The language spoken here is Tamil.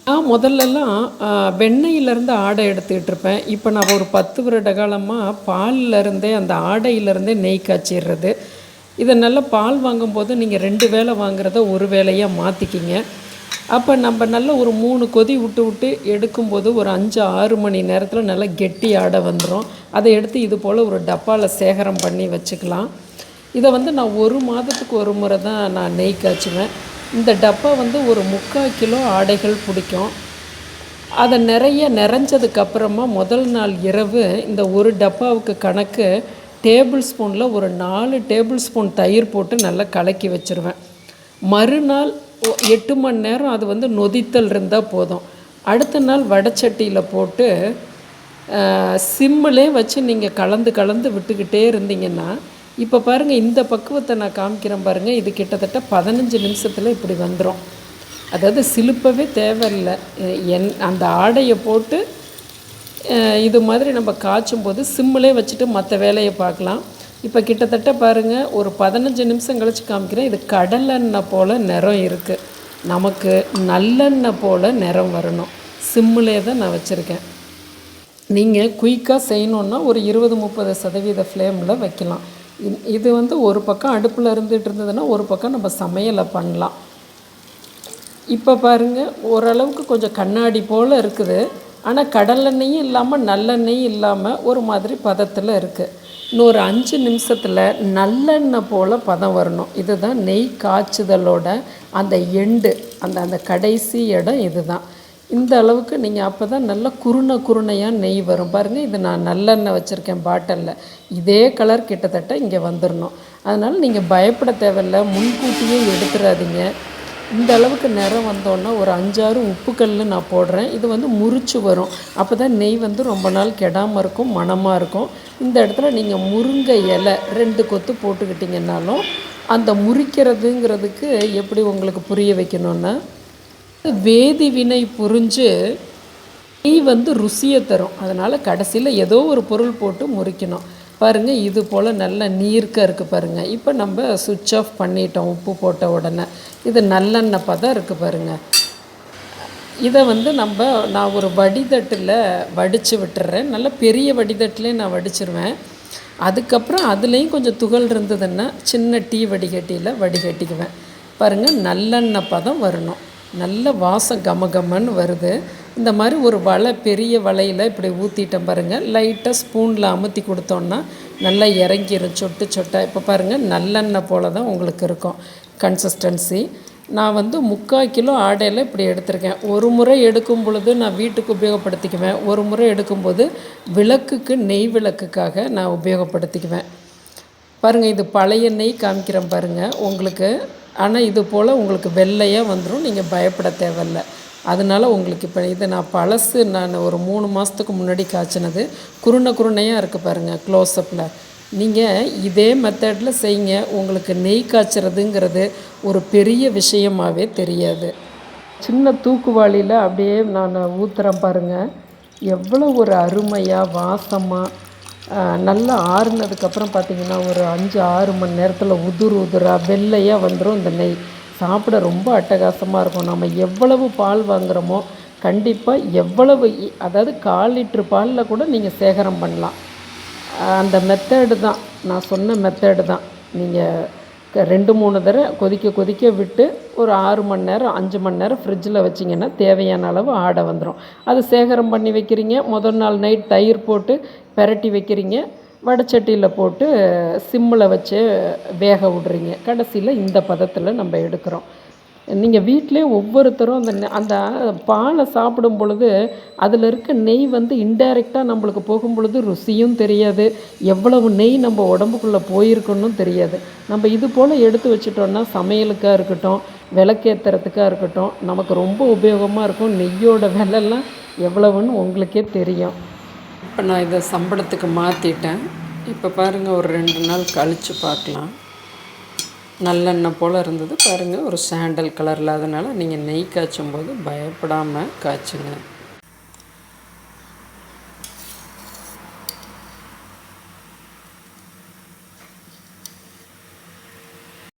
நான் முதல்லலாம் வெண்ணெயிலேருந்து ஆடை எடுத்துக்கிட்டு இருப்பேன். இப்போ நான் ஒரு 10 வருட காலமாக பால்லேருந்தே அந்த ஆடையிலேருந்தே நெய் காய்ச்சிடுறது. இதை நல்லா பால் வாங்கும்போது நீங்கள் 2 வேளை வாங்குறத ஒரு வேளையாக மாற்றிக்கிங்க. அப்போ நம்ம நல்லா ஒரு 3 கொதி விட்டு விட்டு எடுக்கும்போது ஒரு 5, 6 மணி நேரத்தில் நல்லா கெட்டி ஆடை வந்துடும். அதை எடுத்து இது போல் ஒரு டப்பாவில் சேகரம் பண்ணி வச்சுக்கலாம். இதை நான் 1 மாதத்துக்கு ஒரு முறை தான் நான் நெய் காய்ச்சுவேன். இந்த டப்பா ஒரு 3/4 கிலோ ஆடைகள் பிடிக்கும். அதை நிறைஞ்சதுக்கப்புறமா முதல் நாள் இரவு இந்த ஒரு டப்பாவுக்கு கணக்கு டேபிள் ஸ்பூனில் ஒரு 4 டேபிள் ஸ்பூன் தயிர் போட்டு நல்லா கலக்கி வச்சுருவேன். மறுநாள் 8 மணி நேரம் அது நொதித்தல் இருந்தால் போதும். அடுத்த நாள் வடைச்சட்டியில் போட்டு சிம்மிலே வச்சு நீங்கள் கலந்து விட்டுக்கிட்டே இருந்தீங்கன்னா, இப்போ பாருங்கள், இந்த பக்குவத்தை நான் காமிக்கிறேன் பாருங்கள். இது கிட்டத்தட்ட 15 நிமிஷத்தில் இப்படி வந்துடும். அதாவது சிலுப்பவே தேவையில்லை. அந்த ஆடையை போட்டு இது மாதிரி நம்ம காய்ச்சும் போது சிம்மிலே வச்சுட்டு மற்ற வேலையை பார்க்கலாம். இப்போ கிட்டத்தட்ட பாருங்கள், ஒரு 15 நிமிஷம் கழித்து காமிக்கிறேன். இது கடலெண்ணெய் போல் நிறம் இருக்குது. நமக்கு நல்லெண்ணெய் போல் நிறம் வரணும். சிம்மிலே தான் நான் வச்சுருக்கேன். நீங்கள் குயிக்காக செய்யணுன்னா ஒரு 20-30% ஃப்ளேமில் வைக்கலாம். இது ஒரு பக்கம் அடுப்பில் இருந்துகிட்டு இருந்ததுன்னா ஒரு பக்கம் நம்ம சமையலை பண்ணலாம். இப்போ பாருங்கள், ஓரளவுக்கு கொஞ்சம் கண்ணாடி போல் இருக்குது. ஆனால் கடலெண்ணெயும் இல்லாமல் நல்லெண்ணெயும் இல்லாமல் ஒரு மாதிரி பதத்தில் இருக்குது. இன்னொரு 5 நிமிஷத்தில் நல்லெண்ணெய் போல் பதம் வரணும். இதுதான் நெய் காய்ச்சுதலோட அந்த எண்டு, அந்த கடைசி இடம் இது தான். இந்த அளவுக்கு நீங்கள் அப்போ தான் நல்லா குருணையாக நெய் வரும். பாருங்கள், இது நான் நல்லெண்ணெய் வச்சுருக்கேன் பாட்டிலில். இதே கலர் கிட்டத்தட்ட இங்கே வந்துடணும். அதனால் நீங்கள் பயப்பட தேவையில்லை, முன்கூட்டியே எடுத்துடாதீங்க. இந்த அளவுக்கு நிறம் வந்தோன்னா ஒரு 5-6 உப்புக்கல் நான் போடுறேன். இது முறிச்சு வரும். அப்போ தான் நெய் ரொம்ப நாள் கெடாமல் இருக்கும், மணமாக இருக்கும். இந்த இடத்துல நீங்கள் முருங்கை இலை 2 கொத்து போட்டுக்கிட்டிங்கன்னாலும், அந்த முறிக்கிறதுங்கிறதுக்கு எப்படி உங்களுக்கு புரிய வைக்கணுன்னா, வேதி வினை புரிஞ்சு நெய் ருசியை தரும். அதனால் கடைசியில் ஏதோ ஒரு பொருள் போட்டு முறிக்கணும். பாருங்கள், இது போல் நல்ல நீர்க்க இருக்குது பாருங்கள். இப்போ நம்ம சுவிட்ச் ஆஃப் பண்ணிட்டோம் உப்பு போட்ட உடனே. இது நல்லெண்ணெய் பதம் இருக்குது பாருங்கள். இதை நான் ஒரு வடிதட்டில் வடித்து விட்டுறேன். நல்ல பெரிய வடிதட்டிலே நான் வடிச்சிருவேன். அதுக்கப்புறம் அதுலேயும் கொஞ்சம் துகள் இருந்ததுன்னா சின்ன டீ வடிகட்டியில் வடிகட்டிக்குவேன். பாருங்கள், நல்லெண்ணெய் பதம் வரணும். நல்ல வாசம் கமகமன்னு வருது. இந்த மாதிரி ஒரு பெரிய வலையில் இப்படி ஊற்றிட்டேன் பாருங்கள். லைட்டாக ஸ்பூனில் அமுத்தி கொடுத்தோன்னா நல்லா இறங்கிடும் சொட்டு சொட்டாக. இப்போ பாருங்கள், நல்லெண்ணெய் போல் தான் உங்களுக்கு இருக்கும் கன்சிஸ்டன்சி. நான் 3/4 கிலோ ஆடையில் இப்படி எடுத்திருக்கேன். ஒரு முறை எடுக்கும் பொழுது நான் வீட்டுக்கு உபயோகப்படுத்திக்குவேன். ஒரு முறை எடுக்கும்போது விளக்குக்கு, நெய் விளக்குக்காக நான் உபயோகப்படுத்திக்குவேன். பாருங்கள், இது பழைய நெய் காமிக்கிறேன் பாருங்கள் உங்களுக்கு. ஆனால் இது போல் உங்களுக்கு வெள்ளையாக வந்துடும். நீங்கள் பயப்பட தேவையில்லை. அதனால் உங்களுக்கு இப்போ இது நான் பழசு, நான் ஒரு 3 மாதத்துக்கு முன்னாடி காய்ச்சினது. குருணையாக இருக்குது பாருங்கள் க்ளோஸ்அப்பில். நீங்கள் இதே மெத்தடில் செய்யுங்க. உங்களுக்கு நெய் காய்ச்சறதுங்கிறது ஒரு பெரிய விஷயமாகவே தெரியாது. சின்ன தூக்குவாளியில் அப்படியே நான் ஊற்றுறேன் பாருங்கள். எவ்வளோ ஒரு அருமையாக வாசமாக நல்லா ஆறுனதுக்கப்புறம் பார்த்திங்கன்னா ஒரு 5-6 மணி நேரத்தில் உதிராக வெள்ளையாக வந்துடும் இந்த நெய். சாப்பிட ரொம்ப அட்டகாசமாக இருக்கும். நம்ம எவ்வளவு பால் வாங்குகிறோமோ கண்டிப்பாக அதாவது 1/4 லிட்ரு பாலில் கூட நீங்கள் சேகரம் பண்ணலாம். அந்த மெத்தேடு தான் நான் சொன்ன மெத்தேடு தான். நீங்கள் 2-3 தடவை கொதிக்க விட்டு ஒரு 6 மணி நேரம் 5 மணி நேரம் ஃப்ரிட்ஜில் வச்சிங்கன்னா தேவையான அளவு ஆடை வந்துடும். அது சேகரம் பண்ணி வைக்கிறீங்க. முதல் நாள் நைட் தயிர் போட்டு பெரட்டி வைக்கிறீங்க. வடைச்சட்டியில் போட்டு சிம்மில் வச்சு வேக விட்றீங்க. கடைசியில் இந்த பதத்தில் நம்ம எடுக்கிறோம். நீங்கள் வீட்டிலே ஒவ்வொருத்தரும் அந்த பாலை சாப்பிடும் பொழுது அதில் இருக்க நெய் இன்டைரக்டாக நம்மளுக்கு போகும் பொழுது ருசியும் தெரியாது, எவ்வளவு நெய் நம்ம உடம்புக்குள்ளே போயிருக்குன்னு தெரியாது. நம்ம இது போல் எடுத்து வச்சிட்டோன்னா சமையலுக்காக இருக்கட்டும், விளக்கேற்றுறதுக்காக இருக்கட்டும், நமக்கு ரொம்ப உபயோகமாக இருக்கும். நெய்யோட விலைலாம் எவ்வளவுன்னு உங்களுக்கே தெரியும். இப்போ நான் இதை சம்பளத்துக்கு மாற்றிட்டேன். இப்போ பாருங்கள், ஒரு 2 நாள் கழித்து பார்க்கலாம். நல்லெண்ணெய் போல் இருந்தது பாருங்கள், ஒரு சாண்டல் கலரில். அதனால் நீங்கள் நெய் காய்ச்சும் போது பயப்படாமல் காய்ச்சுங்க.